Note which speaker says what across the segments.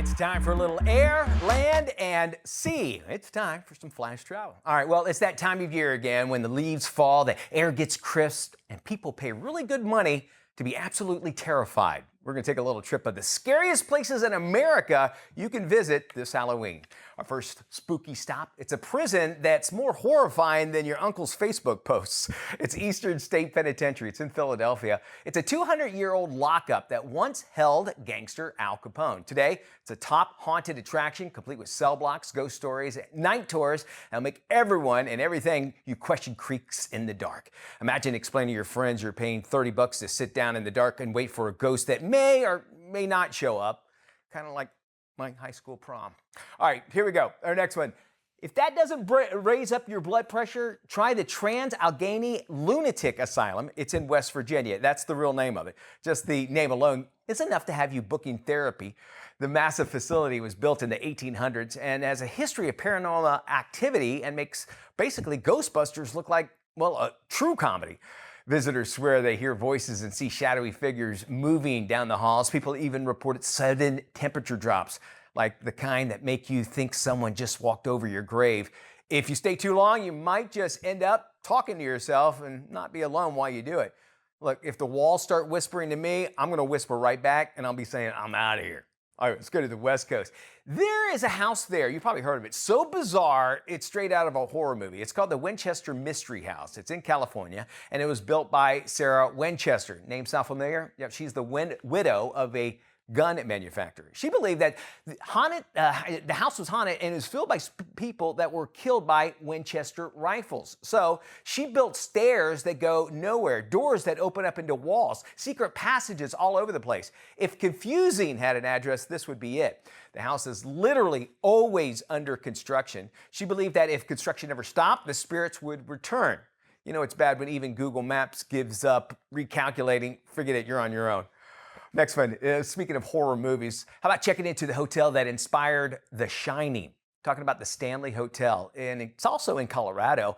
Speaker 1: It's time for a little air, land, and sea. It's time for some flash travel. All right, well, it's that time of year again when the leaves fall, the air gets crisp, and people pay really good money to be absolutely terrified. We're going to take a little trip of the scariest places in America you can visit this Halloween. Our first spooky stop, it's a prison that's more horrifying than your uncle's Facebook posts. It's Eastern State Penitentiary. It's in Philadelphia. It's a 200-year-old lockup that once held gangster Al Capone. Today, it's a top haunted attraction, complete with cell blocks, ghost stories, night tours, that'll make everyone and everything you question creaks in the dark. Imagine explaining to your friends you're paying $30 to sit down in the dark and wait for a ghost that may or may not show up. Kind of like my high school prom. All right, here we go. Our next one. If that doesn't raise up your blood pressure, try the Trans-Allegheny Lunatic Asylum. It's in West Virginia. That's the real name of it. Just the name alone is enough to have you booking therapy. The massive facility was built in the 1800s and has a history of paranormal activity and makes basically Ghostbusters look like, well, a true comedy. Visitors swear they hear voices and see shadowy figures moving down the halls. People even reported sudden temperature drops, like the kind that make you think someone just walked over your grave. If you stay too long, you might just end up talking to yourself and not be alone while you do it. Look, if the walls start whispering to me, I'm going to whisper right back and I'll be saying, I'm out of here. All right, let's go to the West Coast. There is a house there. You've probably heard of it. So bizarre, it's straight out of a horror movie. It's called the Winchester Mystery House. It's in California, and it was built by Sarah Winchester. Name sound familiar? Yep, she's the widow of a gun manufacturer. She believed that the house was haunted and it was filled by people that were killed by Winchester rifles. So she built stairs that go nowhere, doors that open up into walls, secret passages all over the place. If confusing had an address, this would be it. The house is literally always under construction. She believed that if construction ever stopped, the spirits would return. You know, it's bad when even Google Maps gives up recalculating. Forget it, you're on your own. Next one, speaking of horror movies, how about checking into the hotel that inspired The Shining? Talking about the Stanley Hotel, and it's also in Colorado.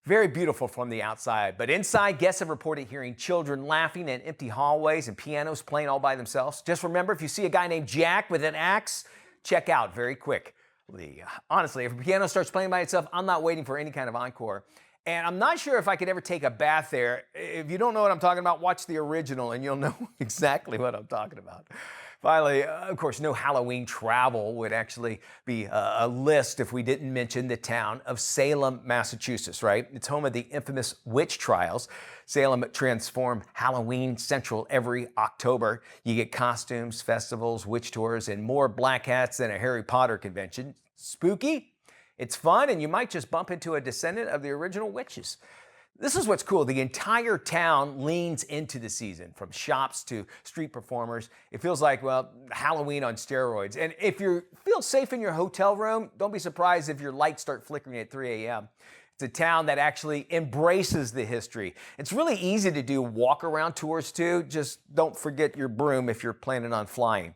Speaker 1: Very beautiful from the outside, but inside, guests have reported hearing children laughing in empty hallways and pianos playing all by themselves. Just remember, if you see a guy named Jack with an axe, check out very quickly. Honestly, if a piano starts playing by itself, I'm not waiting for any kind of encore. And I'm not sure if I could ever take a bath there. If you don't know what I'm talking about, watch the original and you'll know exactly what I'm talking about. Finally, of course, no Halloween travel would actually be a list if we didn't mention the town of Salem, Massachusetts, right? It's home of the infamous witch trials. Salem transformed Halloween Central every October. You get costumes, festivals, witch tours, and more black hats than a Harry Potter convention. Spooky? It's fun, and you might just bump into a descendant of the original witches. This is what's cool. The entire town leans into the season, from shops to street performers. It feels like, well, Halloween on steroids. And if you feel safe in your hotel room, don't be surprised if your lights start flickering at 3 a.m. It's a town that actually embraces the history. It's really easy to do walk-around tours, too. Just don't forget your broom if you're planning on flying.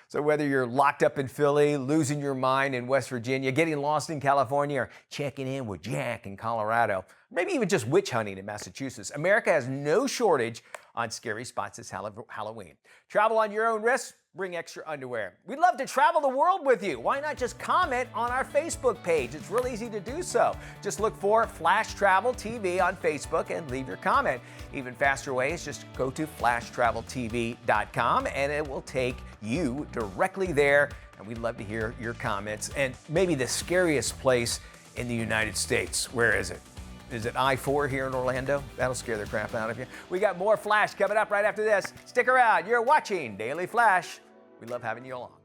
Speaker 1: So whether you're locked up in Philly, losing your mind in West Virginia, getting lost in California, or checking in with Jack in Colorado, maybe even just witch hunting in Massachusetts, America has no shortage on scary spots this Halloween. Travel on your own risk. Bring extra underwear. We'd love to travel the world with you. Why not just comment on our Facebook page? It's real easy to do so. Just look for Flash Travel TV on Facebook and leave your comment. Even faster way is just go to flashtraveltv.com and it will take you directly there. And we'd love to hear your comments and maybe the scariest place in the United States. Where is it? Is it I-4 here in Orlando? That'll scare the crap out of you. We got more Flash coming up right after this. Stick around. You're watching Daily Flash. We love having you along.